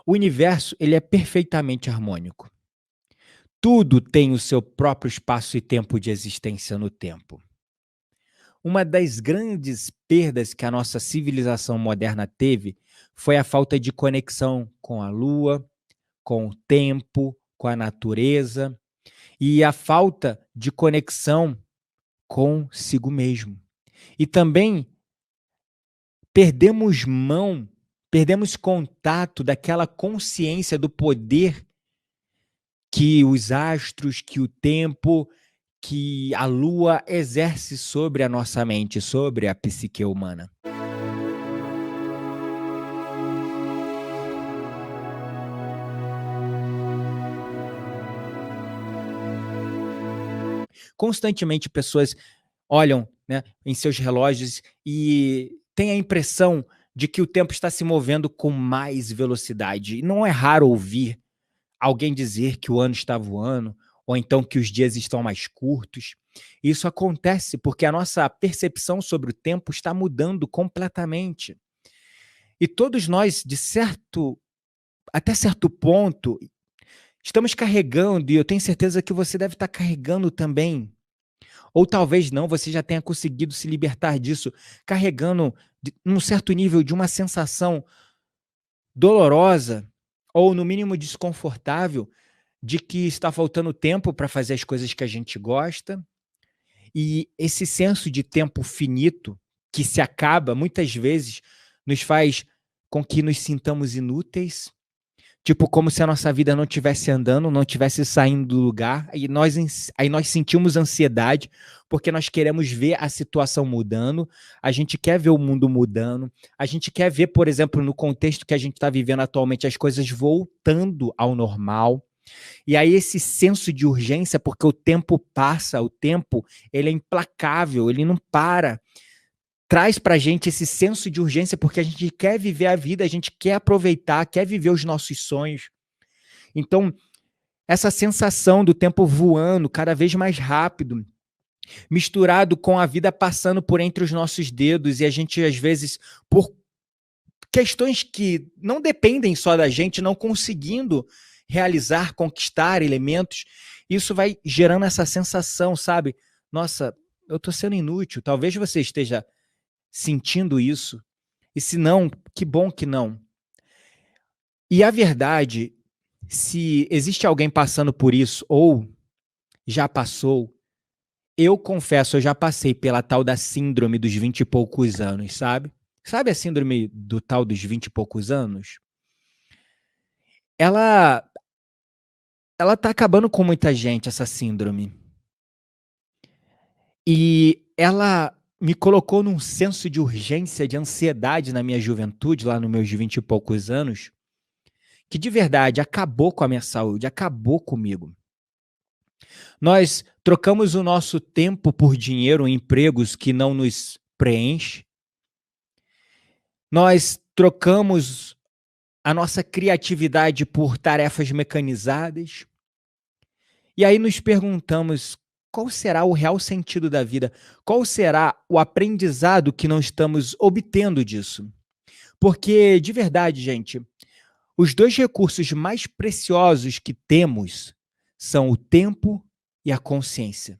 O universo, ele é perfeitamente harmônico. Tudo tem o seu próprio espaço e tempo de existência no tempo. Uma das grandes perdas que a nossa civilização moderna teve foi a falta de conexão com a lua, com o tempo, com a natureza e a falta de conexão consigo mesmo. E também perdemos mão, perdemos contato daquela consciência do poder que os astros, que o tempo, que a lua exerce sobre a nossa mente, sobre a psique humana. Constantemente pessoas olham, né, em seus relógios e têm a impressão de que o tempo está se movendo com mais velocidade. E não é raro ouvir alguém dizer que o ano está voando, ou então que os dias estão mais curtos. Isso acontece porque a nossa percepção sobre o tempo está mudando completamente. E todos nós, até certo ponto, estamos carregando, e eu tenho certeza que você deve estar carregando também, ou talvez não, você já tenha conseguido se libertar disso, carregando, num certo nível, de uma sensação dolorosa, ou no mínimo desconfortável, de que está faltando tempo para fazer as coisas que a gente gosta, e esse senso de tempo finito, que se acaba, muitas vezes nos faz com que nos sintamos inúteis, tipo como se a nossa vida não estivesse andando, não estivesse saindo do lugar, e aí nós sentimos ansiedade, porque nós queremos ver a situação mudando, a gente quer ver o mundo mudando, a gente quer ver, por exemplo, no contexto que a gente está vivendo atualmente, as coisas voltando ao normal. E aí esse senso de urgência, porque o tempo passa, o tempo ele é implacável, ele não para. Traz pra gente esse senso de urgência porque a gente quer viver a vida, a gente quer aproveitar, quer viver os nossos sonhos. Então, essa sensação do tempo voando cada vez mais rápido, misturado com a vida passando por entre os nossos dedos e a gente, às vezes, por questões que não dependem só da gente, não conseguindo realizar, conquistar elementos, isso vai gerando essa sensação, sabe? Nossa, eu tô sendo inútil. Talvez você esteja sentindo isso. E se não, que bom que não. E a verdade, se existe alguém passando por isso, ou já passou, eu confesso, eu já passei pela tal da síndrome dos 20 e poucos anos, sabe? Sabe a síndrome do tal dos 20 e poucos anos? Ela, ela tá acabando com muita gente, essa síndrome. E ela me colocou num senso de urgência, de ansiedade na minha juventude, lá nos meus 20 e poucos anos, que de verdade acabou com a minha saúde, acabou comigo. Nós trocamos o nosso tempo por dinheiro em empregos que não nos preenchem. Nós trocamos a nossa criatividade por tarefas mecanizadas. E aí nos perguntamos qual será o real sentido da vida? Qual será o aprendizado que não estamos obtendo disso? Porque, de verdade, gente, os dois recursos mais preciosos que temos são o tempo e a consciência.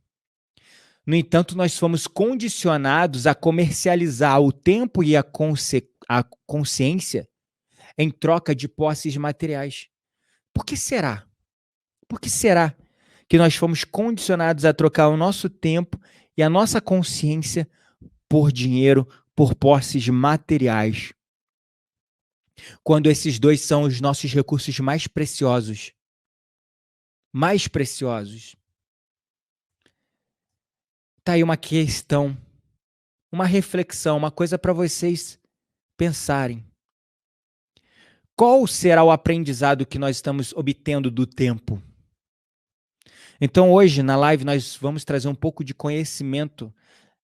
No entanto, nós fomos condicionados a comercializar o tempo e a consciência em troca de posses materiais. Por que será? Por que será que nós fomos condicionados a trocar o nosso tempo e a nossa consciência por dinheiro, por posses materiais? Quando esses dois são os nossos recursos mais preciosos. Mais preciosos. Tá aí uma questão, uma reflexão, uma coisa para vocês pensarem. Qual será o aprendizado que nós estamos obtendo do tempo? Então, hoje, na live, nós vamos trazer um pouco de conhecimento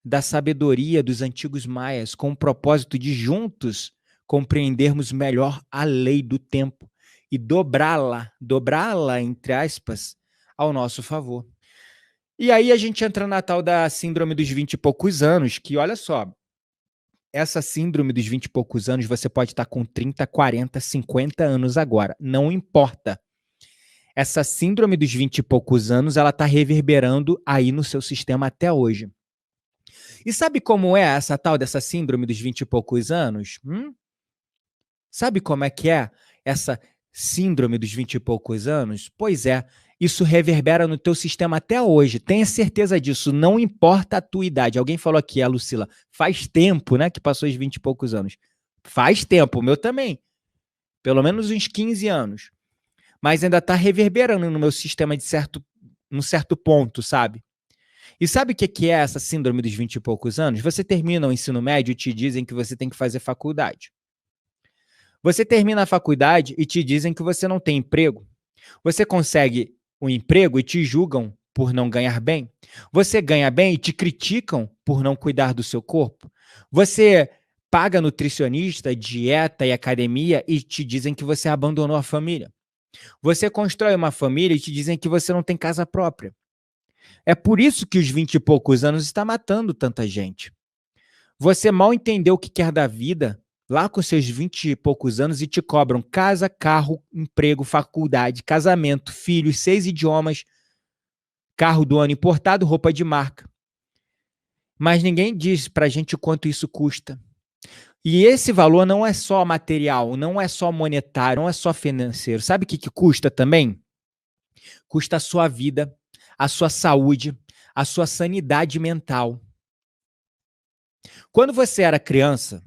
da sabedoria dos antigos maias, com o propósito de juntos compreendermos melhor a lei do tempo e dobrá-la, entre aspas, ao nosso favor. E aí a gente entra na tal da síndrome dos 20 e poucos anos, que olha só, essa síndrome dos 20 e poucos anos, você pode estar com 30, 40, 50 anos agora. Não importa. Essa síndrome dos 20 e poucos anos, ela está reverberando aí no seu sistema até hoje. E sabe como é essa tal dessa síndrome dos 20 e poucos anos? Sabe como é que é essa síndrome dos 20 e poucos anos? Pois é, isso reverbera no teu sistema até hoje. Tenha certeza disso, não importa a tua idade. Alguém falou aqui, a Lucila, faz tempo, né, que passou os 20 e poucos anos. Faz tempo, o meu também. Pelo menos uns 15 anos. Mas ainda está reverberando no meu sistema num certo ponto, sabe? E sabe o que é essa síndrome dos 20 e poucos anos? Você termina o ensino médio e te dizem que você tem que fazer faculdade. Você termina a faculdade e te dizem que você não tem emprego. Você consegue um emprego e te julgam por não ganhar bem. Você ganha bem e te criticam por não cuidar do seu corpo. Você paga nutricionista, dieta e academia e te dizem que você abandonou a família. Você constrói uma família e te dizem que você não tem casa própria. É por isso que os 20 e poucos anos está matando tanta gente. Você mal entendeu o que quer da vida lá com seus 20 e poucos anos e te cobram casa, carro, emprego, faculdade, casamento, filhos, 6 idiomas, carro do ano importado, roupa de marca. Mas ninguém diz pra gente o quanto isso custa. E esse valor não é só material, não é só monetário, não é só financeiro. Sabe o que custa também? Custa a sua vida, a sua saúde, a sua sanidade mental. Quando você era criança,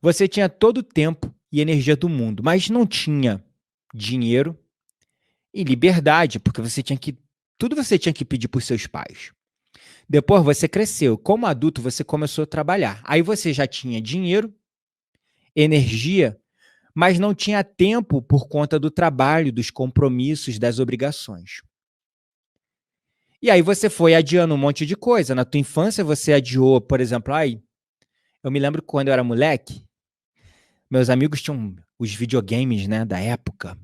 você tinha todo o tempo e energia do mundo, mas não tinha dinheiro e liberdade, porque tudo você tinha que pedir para os seus pais. Depois você cresceu, como adulto você começou a trabalhar. Aí você já tinha dinheiro, energia, mas não tinha tempo por conta do trabalho, dos compromissos, das obrigações. E aí você foi adiando um monte de coisa. Na tua infância você adiou, por exemplo, eu me lembro quando eu era moleque, meus amigos tinham os videogames, né, da época.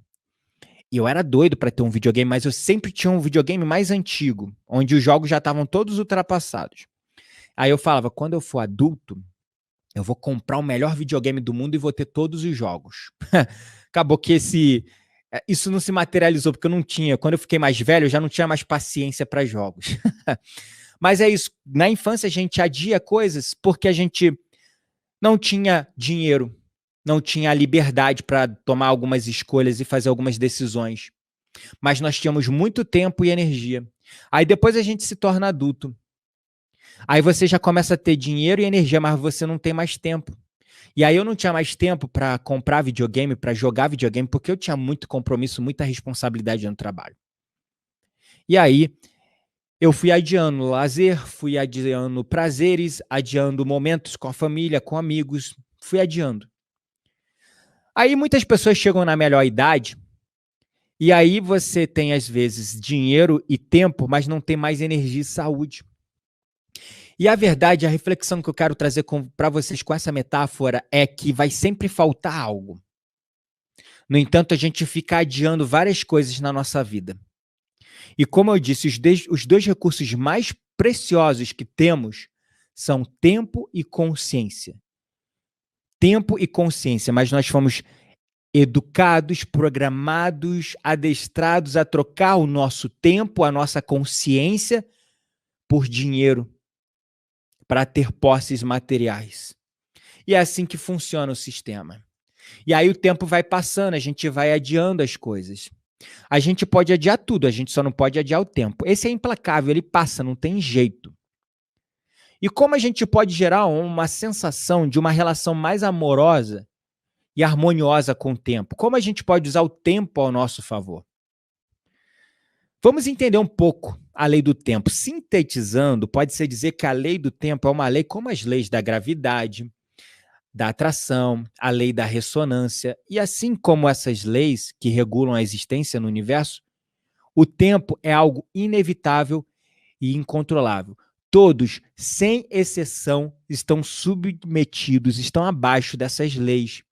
E eu era doido para ter um videogame, mas eu sempre tinha um videogame mais antigo, onde os jogos já estavam todos ultrapassados. Aí eu falava, quando eu for adulto, eu vou comprar o melhor videogame do mundo e vou ter todos os jogos. Acabou que isso não se materializou, porque eu não tinha. Quando eu fiquei mais velho, eu já não tinha mais paciência para jogos. Mas é isso. Na infância, a gente adia coisas porque a gente não tinha dinheiro, não tinha a liberdade para tomar algumas escolhas e fazer algumas decisões. Mas nós tínhamos muito tempo e energia. Aí depois a gente se torna adulto. Aí você já começa a ter dinheiro e energia, mas você não tem mais tempo. E aí eu não tinha mais tempo para comprar videogame, para jogar videogame, porque eu tinha muito compromisso, muita responsabilidade no trabalho. E aí eu fui adiando lazer, fui adiando prazeres, adiando momentos com a família, com amigos, fui adiando. Aí muitas pessoas chegam na melhor idade e aí você tem, às vezes, dinheiro e tempo, mas não tem mais energia e saúde. E a verdade, a reflexão que eu quero trazer para vocês com essa metáfora é que vai sempre faltar algo. No entanto, a gente fica adiando várias coisas na nossa vida. E como eu disse, os dois recursos mais preciosos que temos são tempo e consciência. Tempo e consciência, mas nós fomos educados, programados, adestrados a trocar o nosso tempo, a nossa consciência por dinheiro, para ter posses materiais. E é assim que funciona o sistema. E aí o tempo vai passando, a gente vai adiando as coisas. A gente pode adiar tudo, a gente só não pode adiar o tempo. Esse é implacável, ele passa, não tem jeito. E como a gente pode gerar uma sensação de uma relação mais amorosa e harmoniosa com o tempo? Como a gente pode usar o tempo ao nosso favor? Vamos entender um pouco a lei do tempo. Sintetizando, pode-se dizer que a lei do tempo é uma lei como as leis da gravidade, da atração, a lei da ressonância, e assim como essas leis que regulam a existência no universo, o tempo é algo inevitável e incontrolável. Todos, sem exceção, estão submetidos, estão abaixo dessas leis.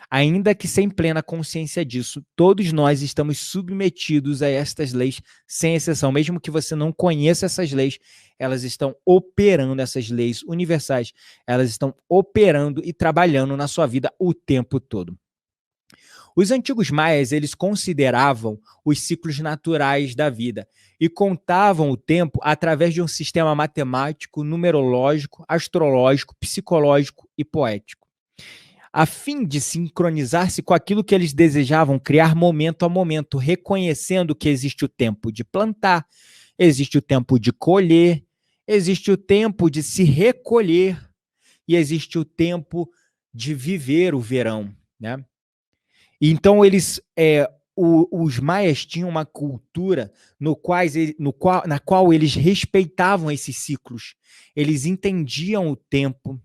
Ainda que sem plena consciência disso, todos nós estamos submetidos a estas leis, sem exceção. Mesmo que você não conheça essas leis, elas estão operando, essas leis universais, elas estão operando e trabalhando na sua vida o tempo todo. Os antigos maias, eles consideravam os ciclos naturais da vida e contavam o tempo através de um sistema matemático, numerológico, astrológico, psicológico e poético, a fim de sincronizar-se com aquilo que eles desejavam criar momento a momento, reconhecendo que existe o tempo de plantar, existe o tempo de colher, existe o tempo de se recolher e existe o tempo de viver o verão, né? Então, os maias tinham uma cultura na qual eles respeitavam esses ciclos, eles entendiam o tempo,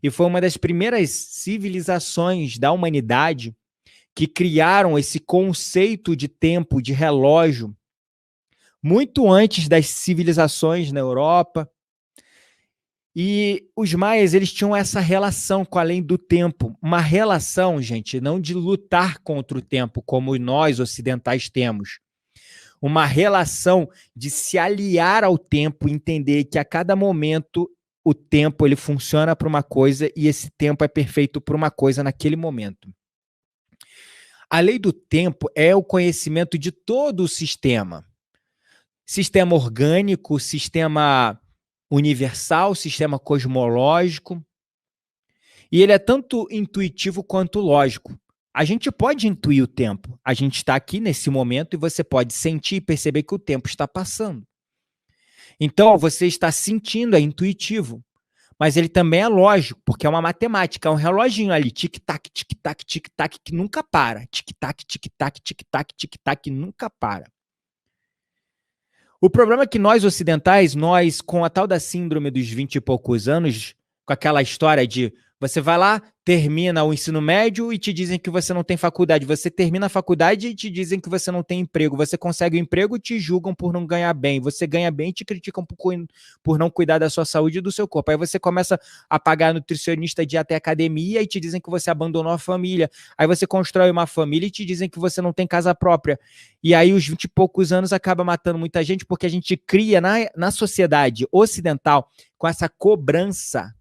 e foi uma das primeiras civilizações da humanidade que criaram esse conceito de tempo, de relógio, muito antes das civilizações na Europa. E os maias, eles tinham essa relação com a lei do tempo, uma relação, gente, não de lutar contra o tempo, como nós ocidentais temos, uma relação de se aliar ao tempo, entender que a cada momento o tempo ele funciona para uma coisa e esse tempo é perfeito para uma coisa naquele momento. A lei do tempo é o conhecimento de todo o sistema orgânico, sistema universal, sistema cosmológico, e ele é tanto intuitivo quanto lógico. A gente pode intuir o tempo. A gente está aqui nesse momento e você pode sentir e perceber que o tempo está passando. Então, você está sentindo, é intuitivo. Mas ele também é lógico, porque é uma matemática, é um reloginho ali, tic-tac, tic-tac, tic-tac, que nunca para. Tic-tac, tic-tac, tic-tac, tic-tac, nunca para. O problema é que nós ocidentais, nós com a tal da síndrome dos 20 e poucos anos, com aquela história de você vai lá, termina o ensino médio e te dizem que você não tem faculdade. Você termina a faculdade e te dizem que você não tem emprego. Você consegue o emprego e te julgam por não ganhar bem. Você ganha bem e te criticam por não cuidar da sua saúde e do seu corpo. Aí você começa a pagar nutricionista de ir até academia e te dizem que você abandonou a família. Aí você constrói uma família e te dizem que você não tem casa própria. E aí os 20 e poucos anos acaba matando muita gente porque a gente cria na sociedade ocidental com essa cobrança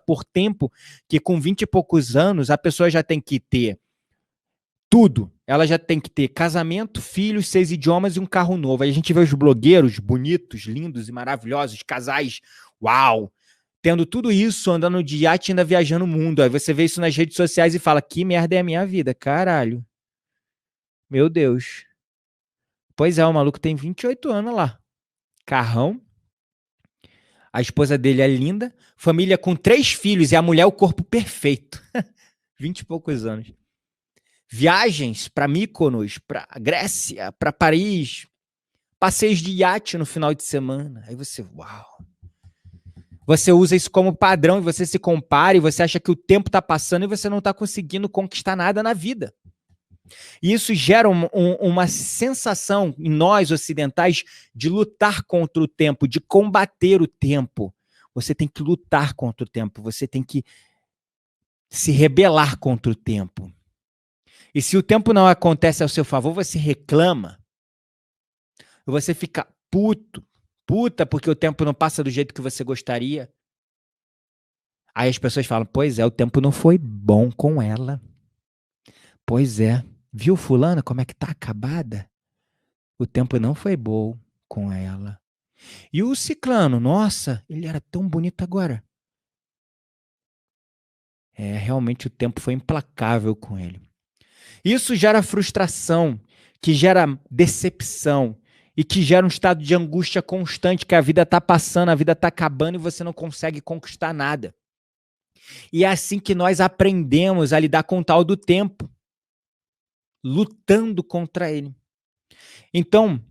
por tempo, que com 20 e poucos anos a pessoa já tem que ter tudo. Ela já tem que ter casamento, filhos, 6 idiomas e um carro novo. Aí a gente vê os blogueiros bonitos, lindos e maravilhosos, casais, uau, tendo tudo isso, andando de iate e ainda viajando o mundo. Aí você vê isso nas redes sociais e fala, que merda é a minha vida, caralho. Meu Deus. Pois é, o maluco tem 28 anos lá. Carrão. A esposa dele é linda, família com 3 filhos e a mulher o corpo perfeito. 20 e poucos anos. Viagens para Mykonos, para Grécia, para Paris, passeios de iate no final de semana. Aí você, uau. Você usa isso como padrão e você se compara e você acha que o tempo está passando e você não está conseguindo conquistar nada na vida. E isso gera uma sensação em nós ocidentais de lutar contra o tempo, de combater o tempo. Você tem que lutar contra o tempo, você tem que se rebelar contra o tempo. E se o tempo não acontece ao seu favor, você reclama. Você fica puta, porque o tempo não passa do jeito que você gostaria. Aí as pessoas falam, pois é, o tempo não foi bom com ela. Pois é. Viu fulana como é que tá acabada? O tempo não foi bom com ela. E o ciclano, nossa, ele era tão bonito agora. Realmente o tempo foi implacável com ele. Isso gera frustração, que gera decepção e que gera um estado de angústia constante, que a vida está passando, a vida está acabando e você não consegue conquistar nada. E é assim que nós aprendemos a lidar com o tal do tempo, lutando contra ele. Então,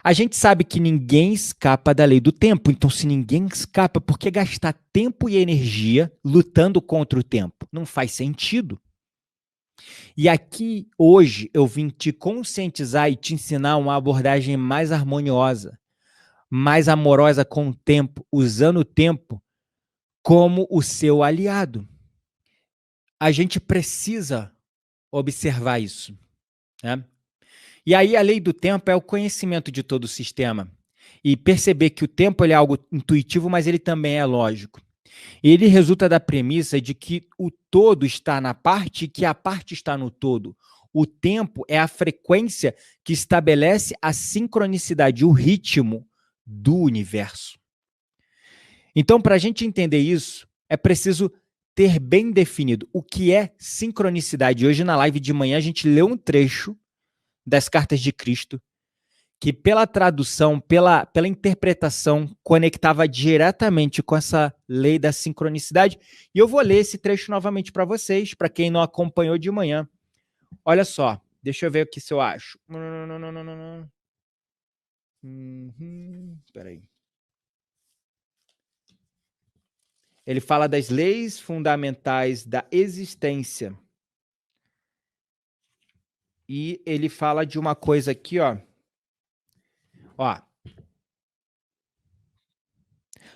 a gente sabe que ninguém escapa da lei do tempo. Então, se ninguém escapa, por que gastar tempo e energia lutando contra o tempo? Não faz sentido. E aqui, hoje, eu vim te conscientizar e te ensinar uma abordagem mais harmoniosa, mais amorosa com o tempo, usando o tempo como o seu aliado. a gente precisa observar isso, né? E aí a lei do tempo é o conhecimento de todo o sistema. E perceber que o tempo ele é algo intuitivo, mas ele também é lógico. Ele resulta da premissa de que o todo está na parte e que a parte está no todo. O tempo é a frequência que estabelece a sincronicidade, o ritmo do universo. Então, para a gente entender isso, é preciso ter bem definido o que é sincronicidade. Hoje, na live de manhã, a gente leu um trecho das Cartas de Cristo, que pela tradução, pela interpretação, conectava diretamente com essa lei da sincronicidade. E eu vou ler esse trecho novamente para vocês, para quem não acompanhou de manhã. Olha só, deixa eu ver aqui se eu acho. Peraí. Ele fala das leis fundamentais da existência. E ele fala de uma coisa aqui, ó. Ó.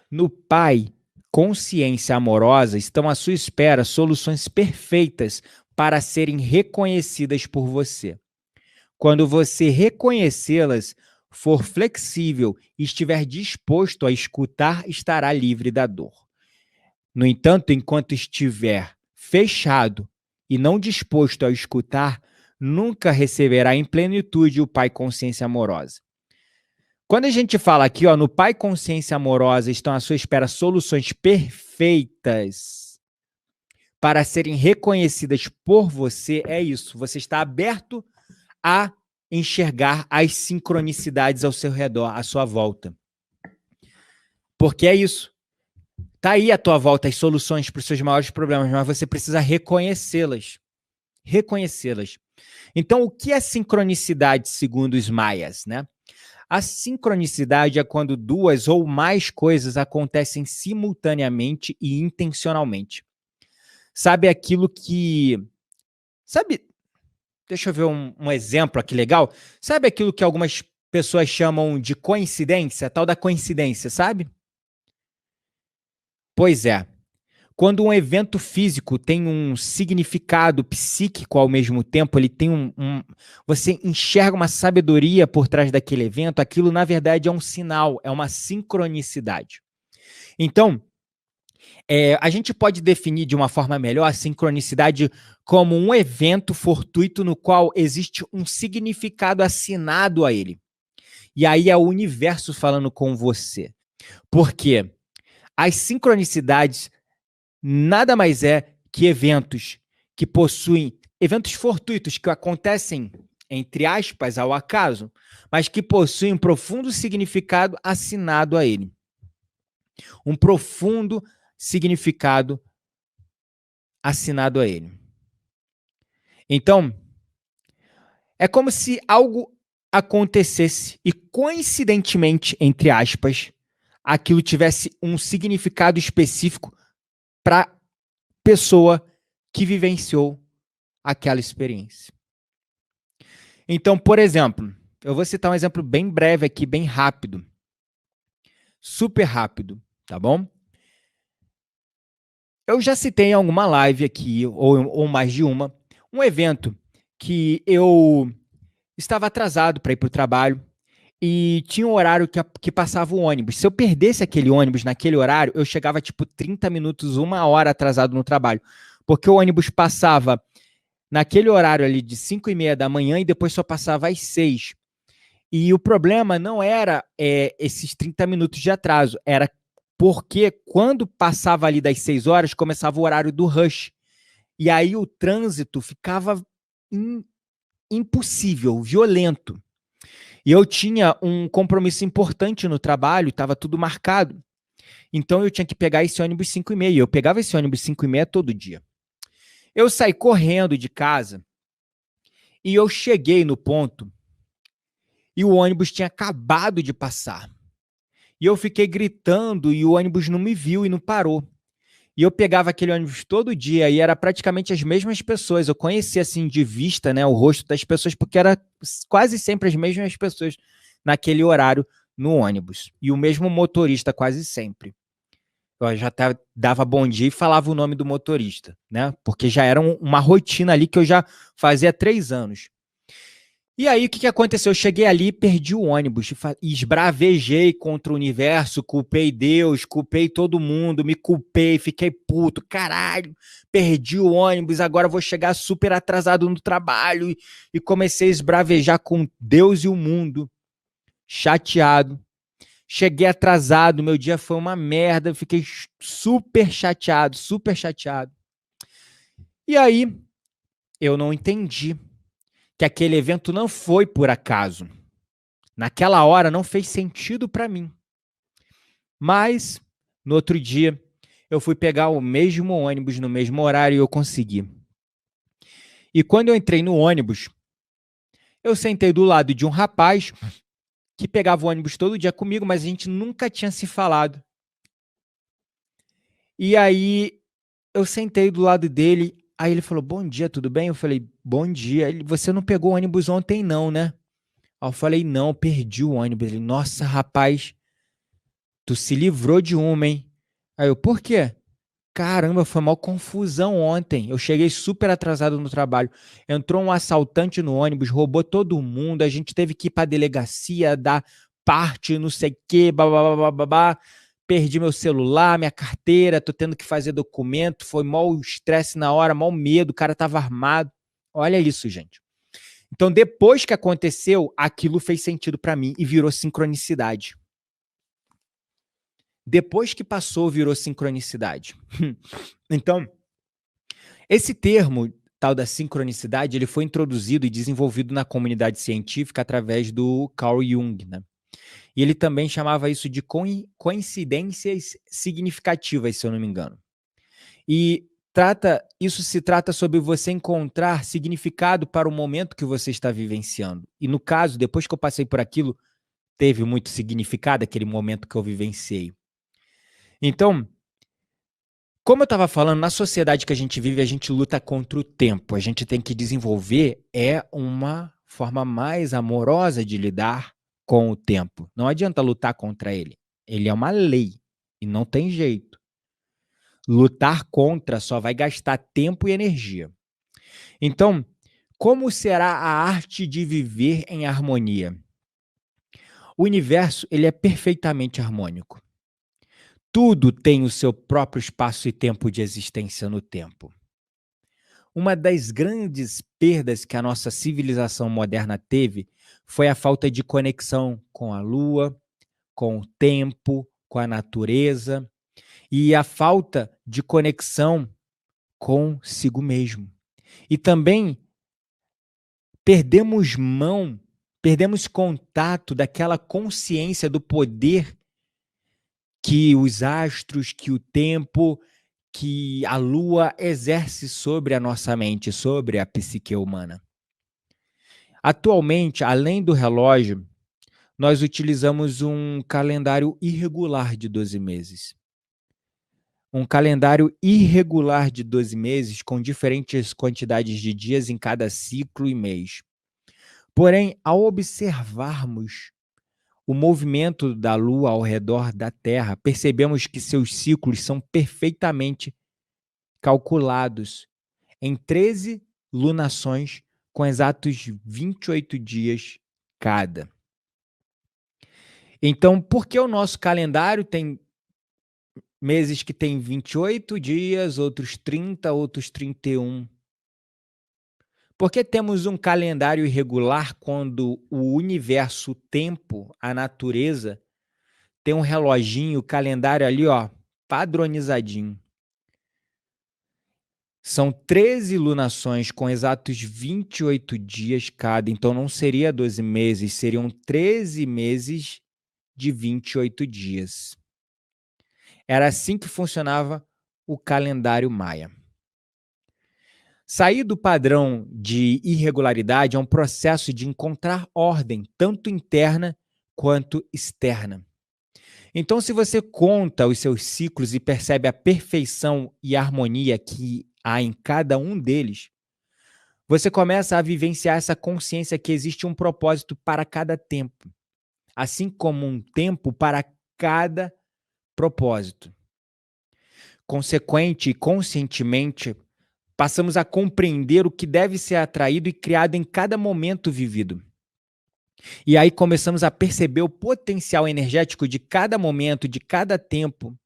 No Pai, consciência amorosa, estão à sua espera soluções perfeitas para serem reconhecidas por você. Quando você reconhecê-las, for flexível e estiver disposto a escutar, estará livre da dor. No entanto, enquanto estiver fechado e não disposto a escutar, nunca receberá em plenitude o Pai consciência amorosa. Quando a gente fala aqui, ó, no Pai consciência amorosa estão à sua espera soluções perfeitas para serem reconhecidas por você, é isso. Você está aberto a enxergar as sincronicidades ao seu redor, à sua volta. Porque é isso. Está aí à tua volta as soluções para os seus maiores problemas, mas você precisa reconhecê-las. Reconhecê-las. Então, o que é sincronicidade segundo os maias, né? A sincronicidade é quando duas ou mais coisas acontecem simultaneamente e intencionalmente. Sabe aquilo que... Deixa eu ver um exemplo aqui legal. Sabe aquilo que algumas pessoas chamam de coincidência? Tal da coincidência, sabe? Pois é. Quando um evento físico tem um significado psíquico ao mesmo tempo, ele tem você enxerga uma sabedoria por trás daquele evento, aquilo na verdade é um sinal, é uma sincronicidade. Então, a gente pode definir de uma forma melhor a sincronicidade como um evento fortuito no qual existe um significado assinado a ele. E aí é o universo falando com você. Porque as sincronicidades nada mais é que eventos que possuem, eventos fortuitos que acontecem, entre aspas, ao acaso, mas que possuem um profundo significado assinado a ele. Um profundo significado assinado a ele. Então, é como se algo acontecesse e, coincidentemente, entre aspas, aquilo tivesse um significado específico para a pessoa que vivenciou aquela experiência. Então, por exemplo, eu vou citar um exemplo bem breve aqui, bem rápido. Super rápido, tá bom? Eu já citei em alguma live aqui, ou mais de uma, um evento que eu estava atrasado para ir para o trabalho e tinha um horário que passava o ônibus. Se eu perdesse aquele ônibus naquele horário, eu chegava tipo 30 minutos, 1 hora atrasado no trabalho. Porque o ônibus passava naquele horário ali de 5h30 da manhã e depois só passava às 6. E o problema não era esses 30 minutos de atraso, era porque quando passava ali das 6 horas, começava o horário do rush. E aí o trânsito ficava impossível, violento. E eu tinha um compromisso importante no trabalho, estava tudo marcado. Então eu tinha que pegar esse ônibus 5h30. Eu pegava esse ônibus 5h30 todo dia. Eu saí correndo de casa e eu cheguei no ponto e o ônibus tinha acabado de passar. E eu fiquei gritando e o ônibus não me viu e não parou. E eu pegava aquele ônibus todo dia e era praticamente as mesmas pessoas. Eu conhecia assim de vista, né, o rosto das pessoas, porque era quase sempre as mesmas pessoas naquele horário no ônibus. E o mesmo motorista quase sempre. Eu já até dava bom dia e falava o nome do motorista, né? Porque já era uma rotina ali que eu já fazia há 3 anos. E aí, o que aconteceu? Eu cheguei ali, perdi o ônibus, esbravejei contra o universo, culpei Deus, culpei todo mundo, me culpei, fiquei puto, caralho, perdi o ônibus, agora vou chegar super atrasado no trabalho, e comecei a esbravejar com Deus e o mundo, chateado. Cheguei atrasado, meu dia foi uma merda, fiquei super chateado, super chateado. E aí, eu não entendi que aquele evento não foi por acaso. Naquela hora não fez sentido para mim. Mas, no outro dia, eu fui pegar o mesmo ônibus no mesmo horário e eu consegui. E quando eu entrei no ônibus, eu sentei do lado de um rapaz que pegava o ônibus todo dia comigo, mas a gente nunca tinha se falado. E aí, eu sentei do lado dele, aí ele falou, bom dia, tudo bem? Eu falei, bom dia. Ele, você não pegou o ônibus ontem não, né? Aí eu falei, não, perdi o ônibus. Ele, nossa, rapaz, tu se livrou de uma, hein? Aí eu, por quê? Caramba, foi uma confusão ontem. Eu cheguei super atrasado no trabalho. Entrou um assaltante no ônibus, roubou todo mundo. A gente teve que ir para a delegacia, dar parte, não sei o quê, babá. Perdi meu celular, minha carteira, tô tendo que fazer documento. Foi mal estresse na hora, mal medo, o cara tava armado. Olha isso, gente. Então, depois que aconteceu, aquilo fez sentido para mim e virou sincronicidade. Depois que passou, virou sincronicidade. Então, esse termo, tal da sincronicidade, ele foi introduzido e desenvolvido na comunidade científica através do Carl Jung, né? E ele também chamava isso de coincidências significativas, se eu não me engano. E isso se trata sobre você encontrar significado para o momento que você está vivenciando. E no caso, depois que eu passei por aquilo, teve muito significado aquele momento que eu vivenciei. Então, como eu estava falando, na sociedade que a gente vive, a gente luta contra o tempo. A gente tem que desenvolver uma forma mais amorosa de lidar com o tempo. Não adianta lutar contra ele. Ele é uma lei e não tem jeito. Lutar contra só vai gastar tempo e energia. Então, como será a arte de viver em harmonia? O universo, ele é perfeitamente harmônico. Tudo tem o seu próprio espaço e tempo de existência no tempo. Uma das grandes perdas que a nossa civilização moderna teve foi a falta de conexão com a Lua, com o tempo, com a natureza e a falta de conexão consigo mesmo. E também perdemos contato daquela consciência do poder que os astros, que o tempo, que a Lua exerce sobre a nossa mente, sobre a psique humana. Atualmente, além do relógio, nós utilizamos um calendário irregular de 12 meses. Um calendário irregular de 12 meses com diferentes quantidades de dias em cada ciclo e mês. Porém, ao observarmos o movimento da Lua ao redor da Terra, percebemos que seus ciclos são perfeitamente calculados em 13 lunações com exatos 28 dias cada. Então, por que o nosso calendário tem meses que tem 28 dias, outros 30, outros 31? Por que temos um calendário irregular quando o universo, o tempo, a natureza tem um reloginho, o calendário ali, ó, padronizadinho? São 13 lunações com exatos 28 dias cada, então não seria 12 meses, seriam 13 meses de 28 dias. Era assim que funcionava o calendário maia. Sair do padrão de irregularidade é um processo de encontrar ordem, tanto interna quanto externa. Então, se você conta os seus ciclos e percebe a perfeição e a harmonia que há em cada um deles, você começa a vivenciar essa consciência que existe um propósito para cada tempo, assim como um tempo para cada propósito. consequente e conscientemente, passamos a compreender o que deve ser atraído e criado em cada momento vivido. E aí começamos a perceber o potencial energético de cada momento, de cada tempo,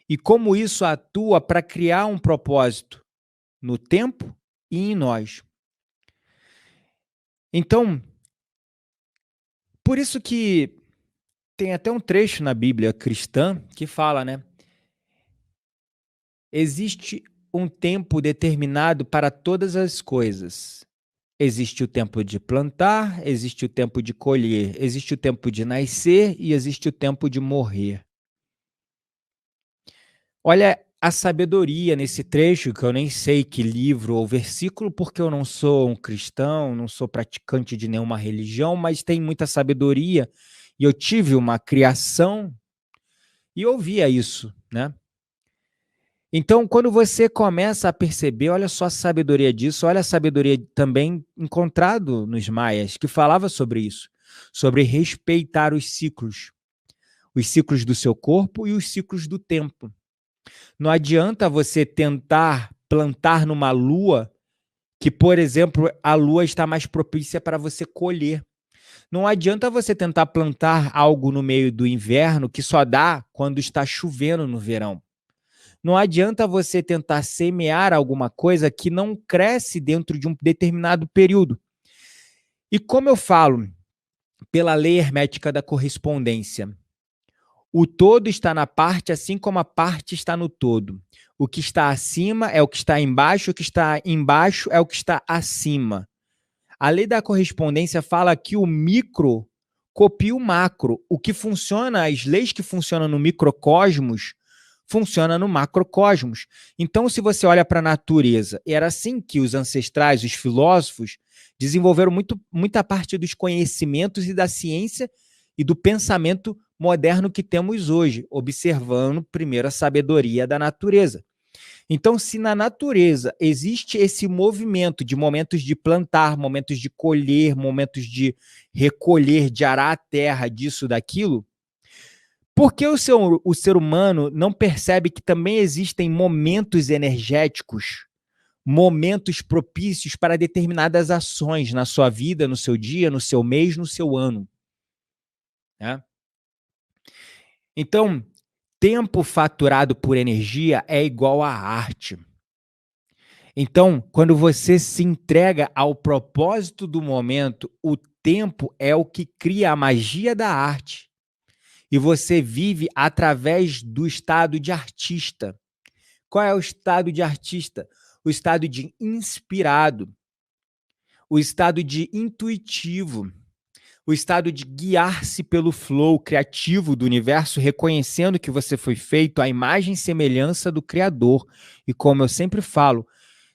e como isso atua para criar um propósito no tempo e em nós. Então, por isso que tem até um trecho na Bíblia cristã que fala, né? Existe um tempo determinado para todas as coisas. Existe o tempo de plantar, existe o tempo de colher, existe o tempo de nascer e existe o tempo de morrer. Olha a sabedoria nesse trecho, que eu nem sei que livro ou versículo, porque eu não sou um cristão, não sou praticante de nenhuma religião, mas tem muita sabedoria, e eu tive uma criação e ouvia isso, né? Então, quando você começa a perceber, olha só a sabedoria disso, olha a sabedoria também encontrado nos maias, que falava sobre isso, sobre respeitar os ciclos do seu corpo e os ciclos do tempo. Não adianta você tentar plantar numa lua que, por exemplo, a lua está mais propícia para você colher. Não adianta você tentar plantar algo no meio do inverno que só dá quando está chovendo no verão. Não adianta você tentar semear alguma coisa que não cresce dentro de um determinado período. E como eu falo, pela lei hermética da correspondência, o todo está na parte, assim como a parte está no todo. O que está acima é o que está embaixo, o que está embaixo é o que está acima. A lei da correspondência fala que o micro copia o macro. O que funciona, as leis que funcionam no microcosmos, funciona no macrocosmos. Então, se você olha para a natureza, era assim que os ancestrais, os filósofos, desenvolveram muita parte dos conhecimentos e da ciência e do pensamento moderno que temos hoje, observando primeiro a sabedoria da natureza. Então, se na natureza existe esse movimento de momentos de plantar, momentos de colher, momentos de recolher, de arar a terra, disso, daquilo, por que o ser humano não percebe que também existem momentos energéticos, momentos propícios para determinadas ações na sua vida, no seu dia, no seu mês, no seu ano? Né? Então, tempo faturado por energia é igual a arte. Então, quando você se entrega ao propósito do momento, o tempo é o que cria a magia da arte. E você vive através do estado de artista. Qual é o estado de artista? O estado de inspirado, o estado de intuitivo, o estado de guiar-se pelo flow criativo do universo, reconhecendo que você foi feito à imagem e semelhança do Criador. E como eu sempre falo,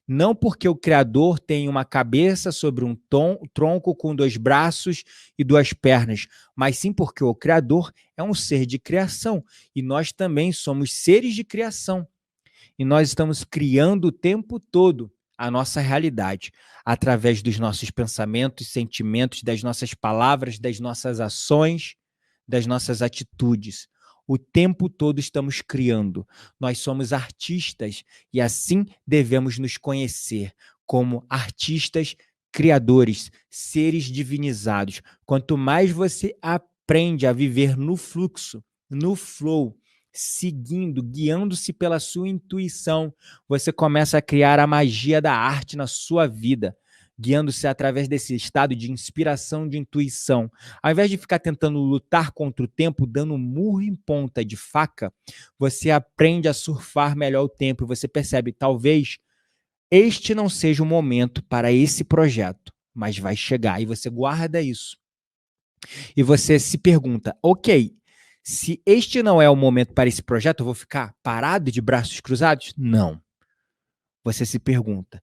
não porque o Criador tem uma cabeça sobre um tronco com 2 braços e 2 pernas, mas sim porque o Criador é um ser de criação e nós também somos seres de criação. E nós estamos criando o tempo todo a nossa realidade, através dos nossos pensamentos, sentimentos, das nossas palavras, das nossas ações, das nossas atitudes. O tempo todo estamos criando. Nós somos artistas e assim devemos nos conhecer como artistas criadores, seres divinizados. Quanto mais você aprende a viver no fluxo, no flow, seguindo, guiando-se pela sua intuição, você começa a criar a magia da arte na sua vida, guiando-se através desse estado de inspiração, de intuição. Ao invés de ficar tentando lutar contra o tempo, dando murro em ponta de faca, você aprende a surfar melhor o tempo e você percebe, talvez este não seja o momento para esse projeto, mas vai chegar. E você guarda isso. E você se pergunta, ok, se este não é o momento para esse projeto, eu vou ficar parado de braços cruzados? Não. Você se pergunta,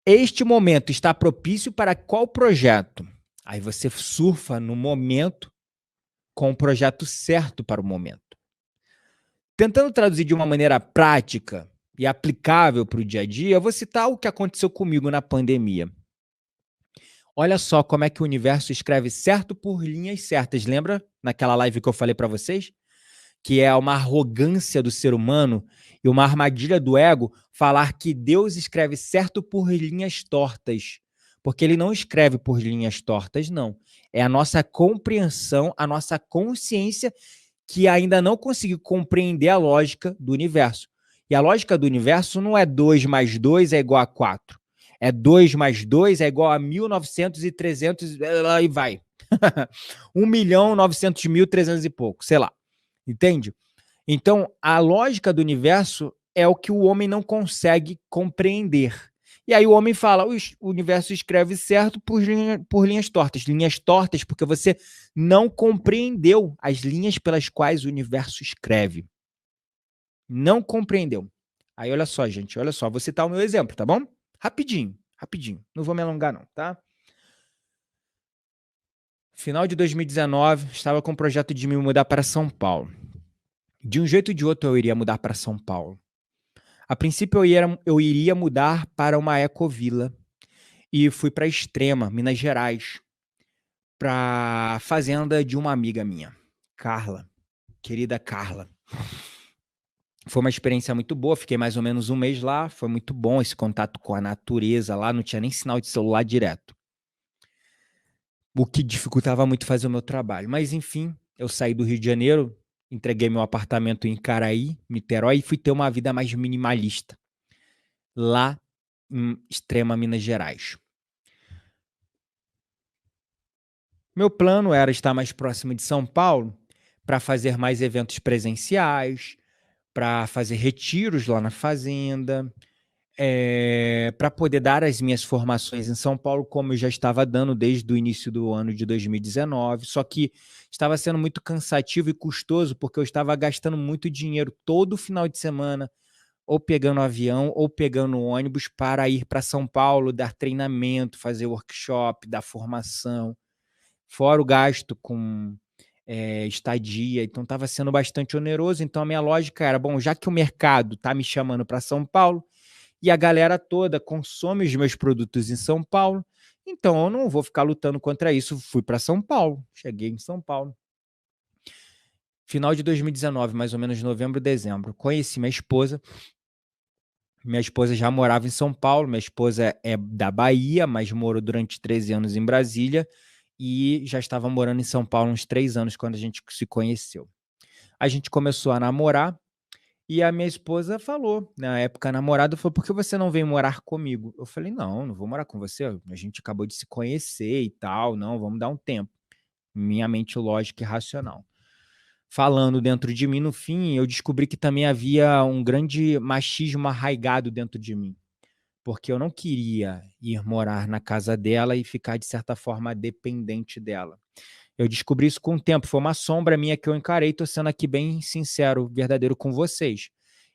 este momento está propício para qual projeto? Aí você surfa no momento com o projeto certo para o momento. Tentando traduzir de uma maneira prática e aplicável para o dia a dia, eu vou citar o que aconteceu comigo na pandemia. Olha só como é que o universo escreve certo por linhas certas. Lembra naquela live que eu falei para vocês? que é uma arrogância do ser humano e uma armadilha do ego, falar que Deus escreve certo por linhas tortas. Porque ele não escreve por linhas tortas, não. É a nossa compreensão, a nossa consciência que ainda não conseguiu compreender a lógica do universo. E a lógica do universo não é 2 mais 2 é igual a 4. É 2 mais 2 é igual a 1.900 e 300 e vai. 1.900.300 e pouco, sei lá. Entende? Então, a lógica do universo é o que o homem não consegue compreender. E aí o homem fala, o universo escreve certo por linhas tortas. Linhas tortas porque você não compreendeu as linhas pelas quais o universo escreve. Não compreendeu. Aí olha só, gente, olha só, vou citar o meu exemplo, tá bom? Rapidinho, rapidinho. Não vou me alongar não, tá? Final de 2019, estava com o projeto de me mudar para São Paulo. De um jeito ou de outro eu iria mudar para São Paulo. A princípio eu iria mudar para uma ecovila e fui para Extrema, Minas Gerais, para a fazenda de uma amiga minha, Carla, querida Carla. Foi uma experiência muito boa, fiquei mais ou menos um mês lá, foi muito bom esse contato com a natureza lá, não tinha nem sinal de celular direto. O que dificultava muito fazer o meu trabalho. Mas enfim, eu saí do Rio de Janeiro, entreguei meu apartamento em Caraí, Niterói, e fui ter uma vida mais minimalista, lá em Extrema, Minas Gerais. Meu plano era estar mais próximo de São Paulo para fazer mais eventos presenciais, para fazer retiros lá na fazenda, para poder dar as minhas formações em São Paulo, como eu já estava dando desde o início do ano de 2019, só que estava sendo muito cansativo e custoso, porque eu estava gastando muito dinheiro todo final de semana, ou pegando avião, ou pegando ônibus para ir para São Paulo, dar treinamento, fazer workshop, dar formação, fora o gasto com estadia, então estava sendo bastante oneroso, então a minha lógica era, bom, já que o mercado está me chamando para São Paulo, e a galera toda consome os meus produtos em São Paulo, então eu não vou ficar lutando contra isso. Fui para São Paulo, cheguei em São Paulo. Final de 2019, mais ou menos novembro, dezembro, conheci minha esposa. Minha esposa já morava em São Paulo, minha esposa é da Bahia, mas morou durante 13 anos em Brasília e já estava morando em São Paulo uns 3 anos quando a gente se conheceu. A gente começou a namorar, e a minha esposa falou, na época namorada, falou, por que você não vem morar comigo? Eu falei, não vou morar com você, a gente acabou de se conhecer e tal, não, vamos dar um tempo. Minha mente lógica e racional. Falando dentro de mim, no fim, eu descobri que também havia um grande machismo arraigado dentro de mim, porque eu não queria ir morar na casa dela e ficar, de certa forma, dependente dela. Eu descobri isso com o tempo, foi uma sombra minha que eu encarei, tô sendo aqui bem sincero, verdadeiro com vocês.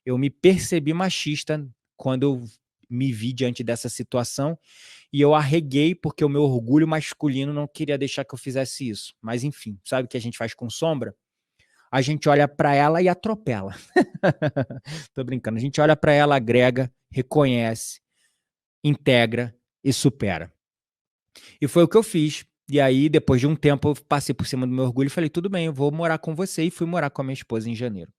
Eu me percebi machista quando eu me vi diante dessa situação e eu arreguei porque o meu orgulho masculino não queria deixar que eu fizesse isso. Mas enfim, sabe o que a gente faz com sombra? A gente olha para ela e atropela. Tô brincando, a gente olha para ela, agrega, reconhece, integra e supera. E foi o que eu fiz. E aí, depois de um tempo, eu passei por cima do meu orgulho e falei, tudo bem, eu vou morar com você. E fui morar com a minha esposa em janeiro.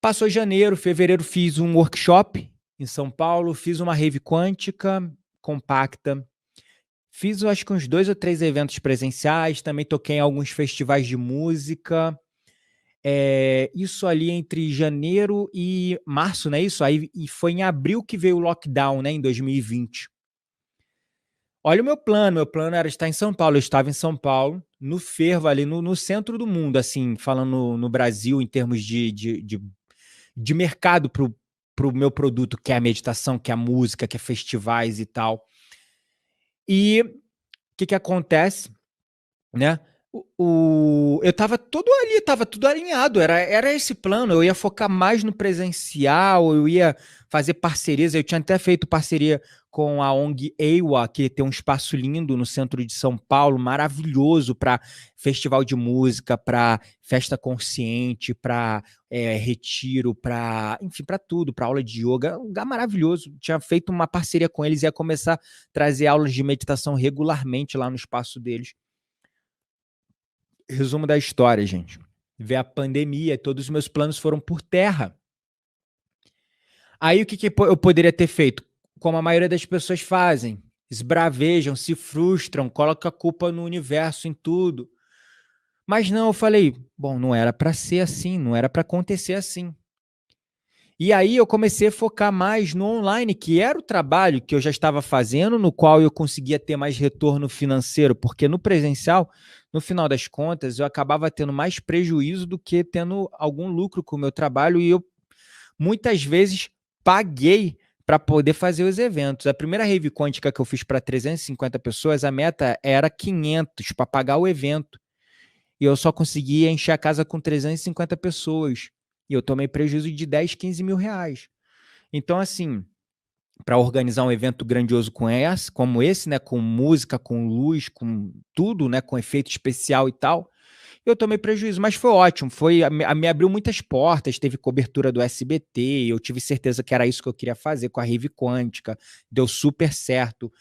Passou janeiro, fevereiro, fiz um workshop em São Paulo, fiz uma rave quântica compacta, fiz acho que uns 2 ou 3 eventos presenciais, também toquei em alguns festivais de música, isso ali entre janeiro e março, não é isso? Aí, e foi em abril que veio o lockdown, né, em 2020. Olha o meu plano era estar em São Paulo, eu estava em São Paulo, no fervo ali, no centro do mundo, assim, falando no Brasil em termos de mercado para o meu produto, que é a meditação, que é a música, que é festivais e tal. E o que acontece, né? Eu estava todo ali, estava tudo alinhado, era esse plano, eu ia focar mais no presencial, eu ia fazer parcerias, eu tinha até feito parceria com a ONG EIWA, que tem um espaço lindo no centro de São Paulo, maravilhoso para festival de música, para festa consciente, para retiro, para, enfim, para tudo, para aula de yoga, um lugar maravilhoso. Tinha feito uma parceria com eles, ia começar a trazer aulas de meditação regularmente lá no espaço deles. Resumo da história, gente. veio a pandemia, todos os meus planos foram por terra. Aí o que eu poderia ter feito? Como a maioria das pessoas fazem, esbravejam, se frustram, colocam a culpa no universo, em tudo. Mas não, eu falei, bom, não era para ser assim, não era para acontecer assim. E aí eu comecei a focar mais no online, que era o trabalho que eu já estava fazendo, no qual eu conseguia ter mais retorno financeiro, porque no presencial, no final das contas, eu acabava tendo mais prejuízo do que tendo algum lucro com o meu trabalho, e eu muitas vezes paguei para poder fazer os eventos. A primeira rave quântica que eu fiz para 350 pessoas, a meta era 500 para pagar o evento. E eu só conseguia encher a casa com 350 pessoas. E eu tomei prejuízo de 10, 15 mil reais. Então, assim, para organizar um evento grandioso como esse, né, com música, com luz, com tudo, né, com efeito especial e tal, eu tomei prejuízo, mas foi ótimo, me abriu muitas portas, teve cobertura do SBT, eu tive certeza que era isso que eu queria fazer com a Rave Quântica, deu super certo,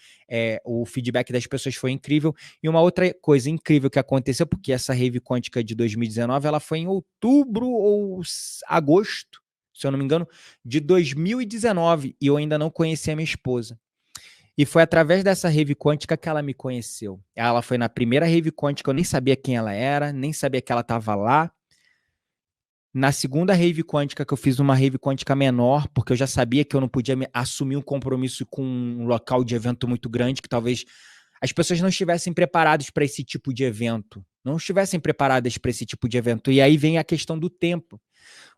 o feedback das pessoas foi incrível, e uma outra coisa incrível que aconteceu, porque essa Rave Quântica de 2019, ela foi em outubro ou agosto, se eu não me engano, de 2019, e eu ainda não conhecia a minha esposa. E foi através dessa rave quântica que ela me conheceu. Ela foi na primeira rave quântica, eu nem sabia quem ela era, nem sabia que ela estava lá. Na segunda rave quântica, que eu fiz uma rave quântica menor, porque eu já sabia que eu não podia assumir um compromisso com um local de evento muito grande, que talvez as pessoas não estivessem preparadas para esse tipo de evento. Não estivessem preparadas para esse tipo de evento. E aí vem a questão do tempo.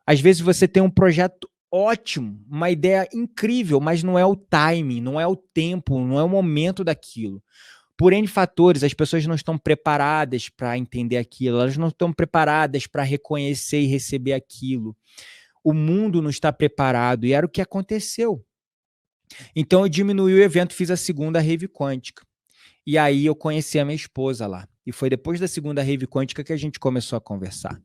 Às vezes você tem um projeto ótimo, uma ideia incrível, mas não é o timing, não é o tempo, não é o momento daquilo. Por N fatores, as pessoas não estão preparadas para entender aquilo, elas não estão preparadas para reconhecer e receber aquilo. O mundo não está preparado, e era o que aconteceu. Então eu diminui o evento, fiz a segunda rave quântica. E aí eu conheci a minha esposa lá. E foi depois da segunda rave quântica que a gente começou a conversar.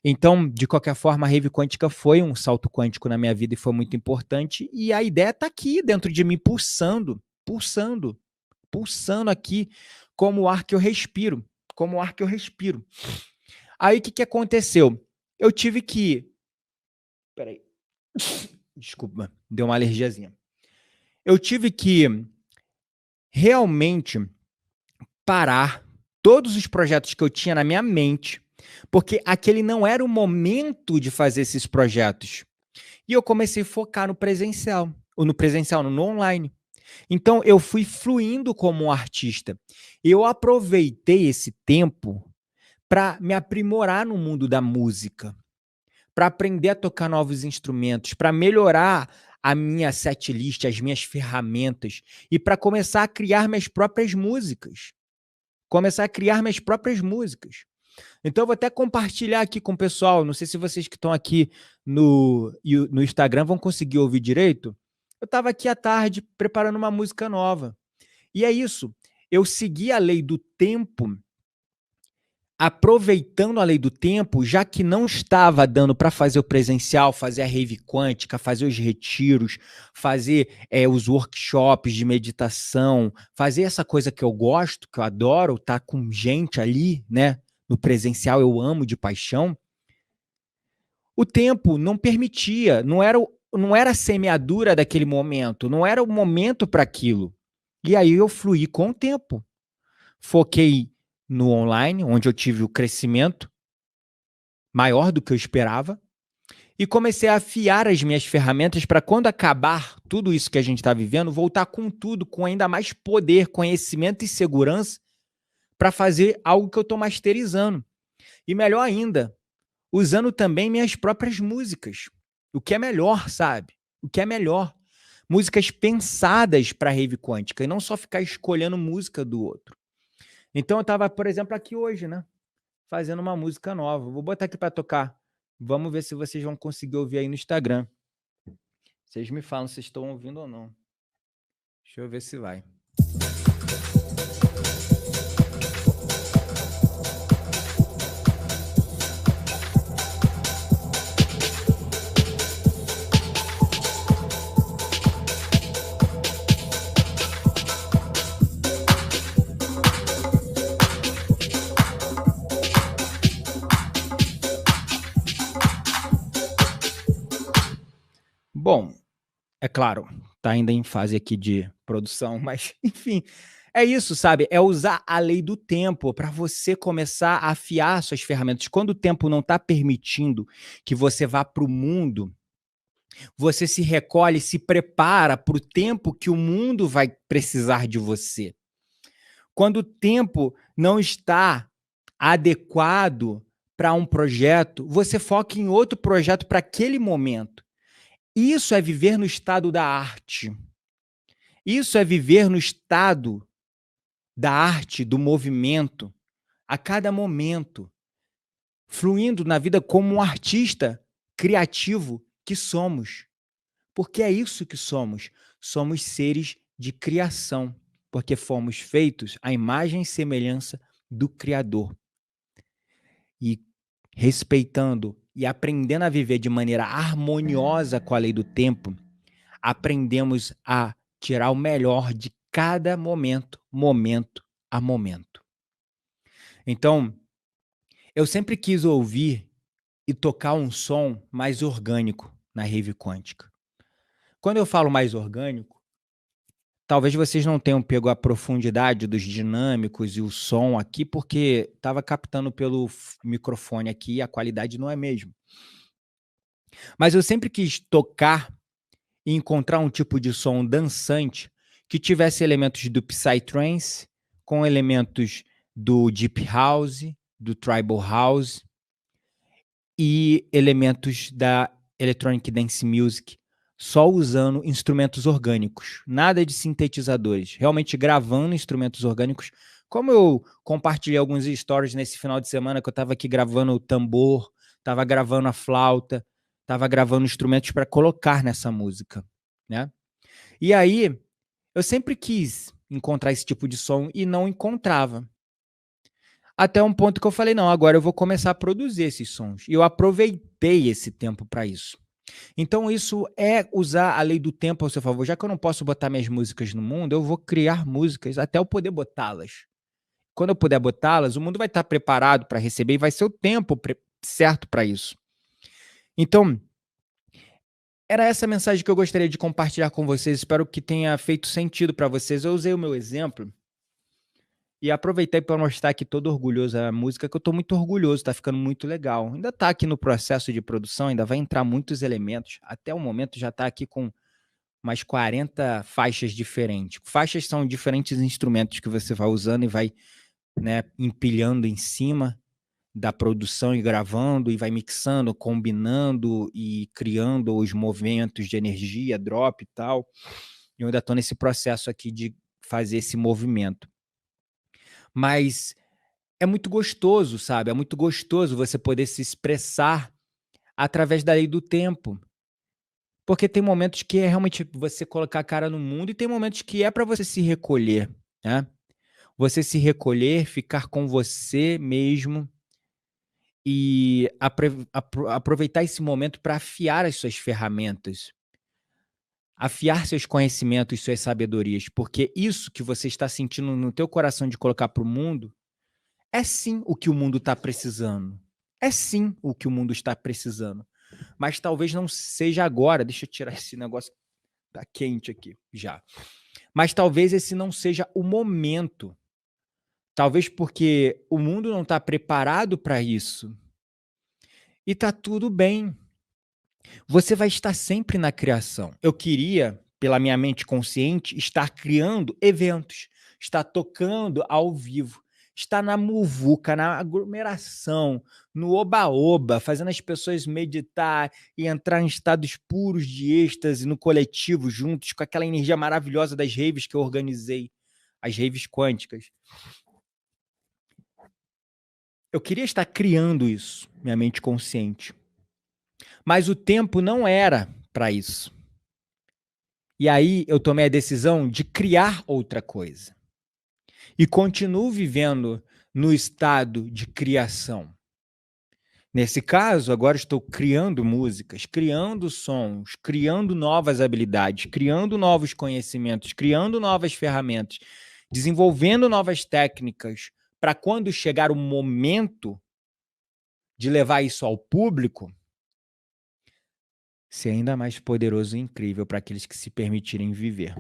Então, de qualquer forma, a rave quântica foi um salto quântico na minha vida e foi muito importante. E a ideia está aqui dentro de mim, pulsando aqui, como o ar que eu respiro, Aí, o que aconteceu? Eu tive que... Peraí. Desculpa, deu uma alergiazinha. Eu tive que realmente parar todos os projetos que eu tinha na minha mente, porque aquele não era o momento de fazer esses projetos. E eu comecei a focar no presencial, no online. Então, eu fui fluindo como um artista. Eu aproveitei esse tempo para me aprimorar no mundo da música, para aprender a tocar novos instrumentos, para melhorar a minha setlist, as minhas ferramentas, e para começar a criar minhas próprias músicas. Então, eu vou até compartilhar aqui com o pessoal. Não sei se vocês que estão aqui no Instagram vão conseguir ouvir direito. Eu estava aqui à tarde preparando uma música nova. E é isso. Eu segui a lei do tempo, aproveitando a lei do tempo, já que não estava dando para fazer o presencial, fazer a rave quântica, fazer os retiros, fazer os workshops de meditação, fazer essa coisa que eu gosto, que eu adoro, estar com gente ali, né? No presencial eu amo de paixão. O tempo não permitia, não era a semeadura daquele momento, não era o momento para aquilo. E aí eu fluí com o tempo. Foquei no online, onde eu tive o crescimento maior do que eu esperava, e comecei a afiar as minhas ferramentas para quando acabar tudo isso que a gente está vivendo, voltar com tudo, com ainda mais poder, conhecimento e segurança para fazer algo que eu estou masterizando. E melhor ainda, usando também minhas próprias músicas. O que é melhor, sabe? O que é melhor. Músicas pensadas para rave quântica e não só ficar escolhendo música do outro. Então eu estava, por exemplo, aqui hoje, né? Fazendo uma música nova. Vou botar aqui para tocar. Vamos ver se vocês vão conseguir ouvir aí no Instagram. Vocês me falam se estão ouvindo ou não. Deixa eu ver se vai. claro, tá ainda em fase aqui de produção, mas enfim, é isso, sabe? É usar a lei do tempo para você começar a afiar suas ferramentas. Quando o tempo não está permitindo que você vá para o mundo, você se recolhe, se prepara para o tempo que o mundo vai precisar de você. Quando o tempo não está adequado para um projeto, você foca em outro projeto para aquele momento. Isso é viver no estado da arte. Isso é viver no estado da arte, do movimento, a cada momento, fluindo na vida como um artista criativo que somos. Porque é isso que somos. Somos seres de criação, porque fomos feitos à imagem e semelhança do Criador. E respeitando e aprendendo a viver de maneira harmoniosa com a lei do tempo, aprendemos a tirar o melhor de cada momento, momento a momento. Então, eu sempre quis ouvir e tocar um som mais orgânico na rave quântica. Quando eu falo mais orgânico, talvez vocês não tenham pego a profundidade dos dinâmicos e o som aqui, porque estava captando pelo microfone aqui e a qualidade não é a mesma. Mas eu sempre quis tocar e encontrar um tipo de som dançante que tivesse elementos do Psytrance, com elementos do Deep House, do Tribal House e elementos da Electronic Dance Music, só usando instrumentos orgânicos, nada de sintetizadores, realmente gravando instrumentos orgânicos, como eu compartilhei alguns stories nesse final de semana que eu estava aqui gravando o tambor, estava gravando a flauta, estava gravando instrumentos para colocar nessa música, né? E aí, eu sempre quis encontrar esse tipo de som e não encontrava. Até um ponto que eu falei, não, agora eu vou começar a produzir esses sons. E eu aproveitei esse tempo para isso. Então, isso é usar a lei do tempo ao seu favor. Já que eu não posso botar minhas músicas no mundo, eu vou criar músicas até eu poder botá-las. Quando eu puder botá-las, o mundo vai estar preparado para receber e vai ser o tempo certo para isso. Então, era essa mensagem que eu gostaria de compartilhar com vocês. Espero que tenha feito sentido para vocês. Eu usei o meu exemplo e aproveitei para mostrar aqui todo orgulhoso a música, que eu estou muito orgulhoso, está ficando muito legal. Ainda está aqui no processo de produção, ainda vai entrar muitos elementos. Até o momento já está aqui com umas 40 faixas diferentes. Faixas são diferentes instrumentos que você vai usando e vai, né, empilhando em cima da produção e gravando, e vai mixando, combinando e criando os movimentos de energia, drop e tal. Eu ainda estou nesse processo aqui de fazer esse movimento. Mas é muito gostoso, sabe? É muito gostoso você poder se expressar através da lei do tempo. Porque tem momentos que é realmente você colocar a cara no mundo e tem momentos que é para você se recolher, né? Você se recolher, ficar com você mesmo e aproveitar esse momento para afiar as suas ferramentas, afiar seus conhecimentos, suas sabedorias, porque isso que você está sentindo no teu coração de colocar para o mundo é sim o que o mundo está precisando. É sim o que o mundo está precisando. Mas talvez não seja agora. Deixa eu tirar esse negócio. Tá quente aqui já. Mas talvez esse não seja o momento. Talvez porque o mundo não está preparado para isso. E tá tudo bem. Você vai estar sempre na criação. Eu queria, pela minha mente consciente, estar criando eventos, estar tocando ao vivo, estar na muvuca, na aglomeração, no oba-oba, fazendo as pessoas meditar e entrar em estados puros de êxtase no coletivo, juntos, com aquela energia maravilhosa das raves que eu organizei, as raves quânticas. Eu queria estar criando isso, minha mente consciente. Mas o tempo não era para isso. E aí eu tomei a decisão de criar outra coisa. E continuo vivendo no estado de criação. Nesse caso, agora estou criando músicas, criando sons, criando novas habilidades, criando novos conhecimentos, criando novas ferramentas, desenvolvendo novas técnicas para quando chegar o momento de levar isso ao público, ser ainda mais poderoso e incrível para aqueles que se permitirem viver.